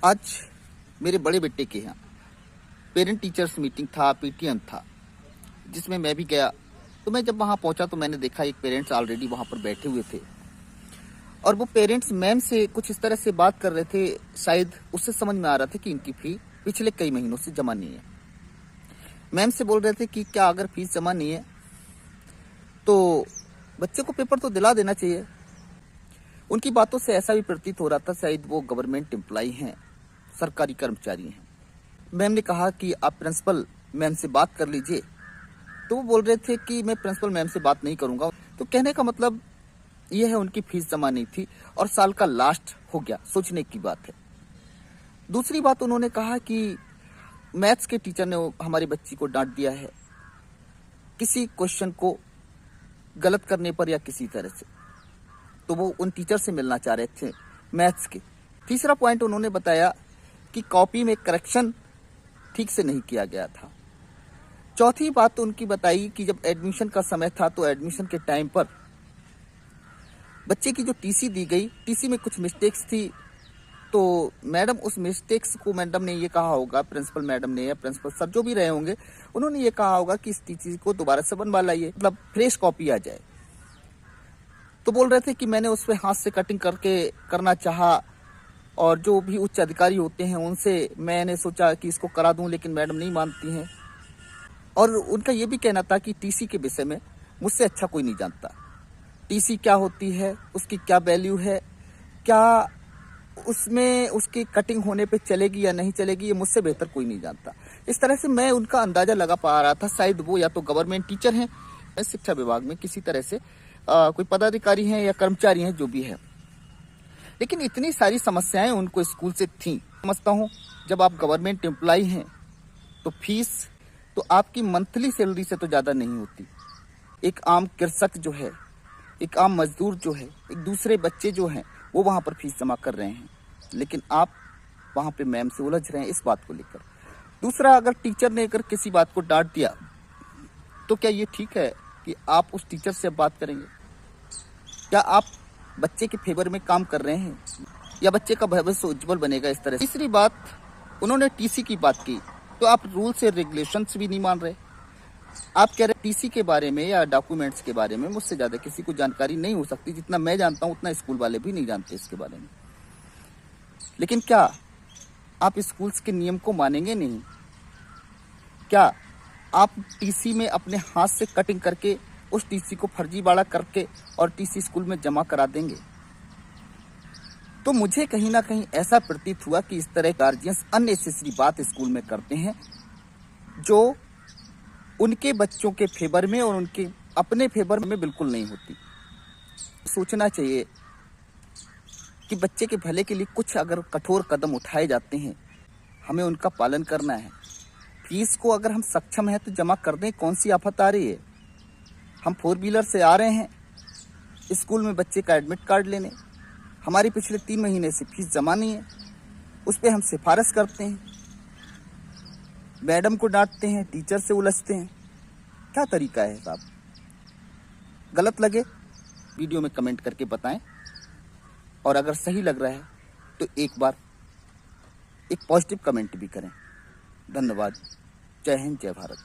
आज मेरे बड़े बेटे के यहाँ पेरेंट टीचर्स मीटिंग था, पीटीएम था, जिसमें मैं भी गया। तो मैं जब वहाँ पहुँचा तो मैंने देखा एक पेरेंट्स ऑलरेडी वहाँ पर बैठे हुए थे और वो पेरेंट्स मैम से कुछ इस तरह से बात कर रहे थे। शायद उससे समझ में आ रहा था कि इनकी फी पिछले कई महीनों से जमा नहीं है। मैम से बोल रहे थे कि क्या अगर फीस जमा नहीं है तो बच्चे को पेपर तो दिला देना चाहिए। उनकी बातों से ऐसा भी प्रतीत हो रहा था शायद वो गवर्नमेंट एम्प्लॉय हैं, सरकारी कर्मचारी हैं। मैम ने कहा कि आप प्रिंसिपल मैम से बात कर लीजिए, तो वो बोल रहे थे कि मैं प्रिंसिपल मैम से बात नहीं करूंगा। तो कहने का मतलब ये है उनकी फीस जमा नहीं थी और साल का लास्ट हो गया, सोचने की बात है। दूसरी बात उन्होंने कहा कि मैथ्स के टीचर ने हमारी बच्ची को डांट दिया है किसी क्वेश्चन को गलत करने पर या किसी तरह से, तो वो उन टीचर से मिलना चाह रहे थे मैथ्स के। तीसरा पॉइंट उन्होंने बताया कि कॉपी में करेक्शन ठीक से नहीं किया गया था। चौथी बात उनकी बताई कि जब एडमिशन का समय था तो एडमिशन के टाइम पर बच्चे की जो टीसी दी गई, टीसी में कुछ मिस्टेक्स थी। तो मैडम उस मिस्टेक्स को मैडम ने ये कहा होगा, प्रिंसिपल मैडम ने या प्रिंसिपल सर जो भी रहे होंगे, उन्होंने ये कहा होगा कि इस टीसी को दोबारा से बनवा लाइए, मतलब फ्रेश कॉपी आ जाए। तो बोल रहे थे कि मैंने उस पर हाथ से कटिंग करके करना चाहा और जो भी उच्च अधिकारी होते हैं उनसे मैंने सोचा कि इसको करा दूं, लेकिन मैडम नहीं मानती हैं। और उनका ये भी कहना था कि टीसी के विषय में मुझसे अच्छा कोई नहीं जानता। टीसी क्या होती है, उसकी क्या वैल्यू है, क्या उसमें उसकी कटिंग होने पे चलेगी या नहीं चलेगी, ये मुझसे बेहतर कोई नहीं जानता। इस तरह से मैं उनका अंदाजा लगा पा रहा था शायद वो या तो गवर्नमेंट टीचर हैं, शिक्षा विभाग में किसी तरह से कोई पदाधिकारी हैं या कर्मचारी हैं, जो भी है। लेकिन इतनी सारी समस्याएं उनको स्कूल से थी। समझता हूँ जब आप गवर्नमेंट एम्प्लॉय हैं तो फीस तो आपकी मंथली सैलरी से तो ज़्यादा नहीं होती। एक आम कृषक जो है, एक आम मजदूर जो है, एक दूसरे बच्चे जो हैं, वो वहाँ पर फीस जमा कर रहे हैं, लेकिन आप वहाँ पे मैम से उलझ रहे हैं इस बात को लेकर। दूसरा, अगर टीचर ने अगर किसी बात को डांट दिया तो क्या ये ठीक है कि आप उस टीचर से बात करेंगे? क्या आप बच्चे के फेवर में काम कर रहे हैं या बच्चे का भविष्य उज्जवल बनेगा इस तरह? तीसरी बात, उन्होंने टीसी की बात की, तो आप रूल्स और रेगुलेशंस भी नहीं मान रहे। आप कह रहे टीसी के बारे में या डॉक्यूमेंट्स के बारे में मुझसे ज्यादा किसी को जानकारी नहीं हो सकती। जितना मैं जानता हूँ उतना स्कूल वाले भी नहीं जानते इसके बारे में। लेकिन क्या आप स्कूल्स के नियम को मानेंगे नहीं? क्या आप टीसी में अपने हाथ से कटिंग करके उस टीसी को फर्जीवाड़ा करके और टीसी स्कूल में जमा करा देंगे? तो मुझे कहीं ना कहीं ऐसा प्रतीत हुआ कि इस तरह गार्जियंस अननेसेसरी बात स्कूल में करते हैं जो उनके बच्चों के फेवर में और उनके अपने फेवर में बिल्कुल नहीं होती। सोचना चाहिए कि बच्चे के भले के लिए कुछ अगर कठोर कदम उठाए जाते हैं, हमें उनका पालन करना है। फीस को अगर हम सक्षम हैं तो जमा कर दें, कौन सी आफत आ रही है? हम 4 व्हीलर से आ रहे हैं स्कूल में बच्चे का एडमिट कार्ड लेने, हमारी पिछले 3 महीने से फीस जमा नहीं है, उस पर हम सिफारिश करते हैं, मैडम को डांटते हैं, टीचर से उलझते हैं। क्या तरीका है साहब? गलत लगे वीडियो में कमेंट करके बताएं, और अगर सही लग रहा है तो एक बार एक पॉजिटिव कमेंट भी करें। धन्यवाद। जय हिंद, जय भारत।